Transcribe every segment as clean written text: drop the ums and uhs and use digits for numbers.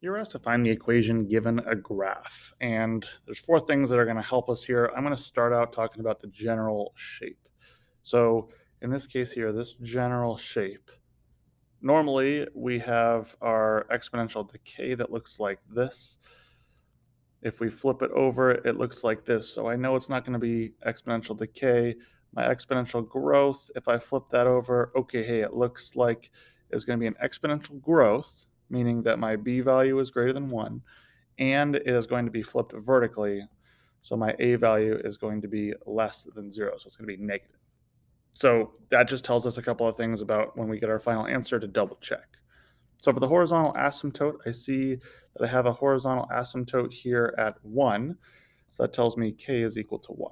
You're asked to find the equation given a graph, and there's four things that are going to help us here. I'm going to start out talking about the general shape. So in this case here, this general shape, normally we have our exponential decay that looks like this. If we flip it over, it looks like this. So I know it's not going to be exponential decay. My exponential growth, if I flip that over, okay, hey, it looks like it's going to be an exponential growth, meaning that my b value is greater than 1, and it is going to be flipped vertically. So my a value is going to be less than 0, so it's going to be negative. So that just tells us a couple of things about when we get our final answer to double check. So for the horizontal asymptote, I see that I have a horizontal asymptote here at 1. So that tells me k is equal to 1.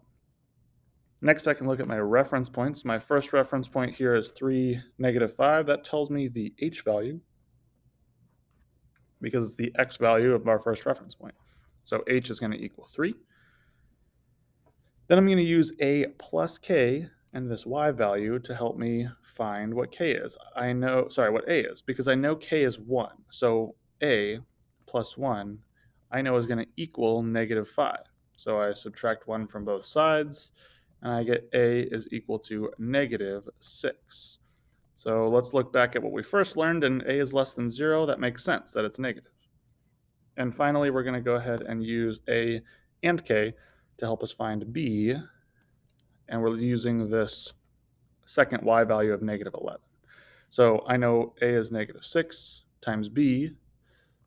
Next, I can look at my reference points. My first reference point here is 3, -5. That tells me the h value because it's the x value of our first reference point. So h is going to equal 3. Then I'm going to use a plus k and this y value to help me find what k is. What a is, because I know k is 1. So a plus 1, I know is going to equal -5. So I subtract 1 from both sides, and I get a is equal to -6. So let's look back at what we first learned, and a is less than 0. That makes sense that it's negative. And finally, we're going to go ahead and use a and k to help us find b, and we're using this second y value of -11. So I know a is -6 times b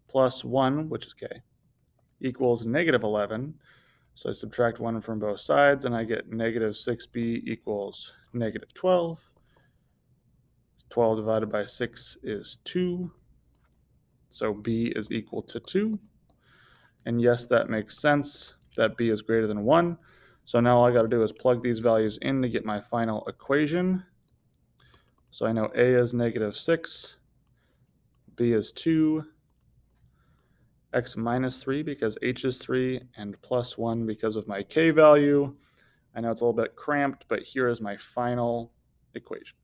plus 1, which is k, equals -11. So I subtract 1 from both sides, and I get -6b equals -12. 12 divided by 6 is 2. So b is equal to 2. And yes, that makes sense that b is greater than 1. So now all I got to do is plug these values in to get my final equation. So I know a is -6, b is 2, x minus 3 because h is 3, and plus 1 because of my k value. I know it's a little bit cramped, but here is my final equation.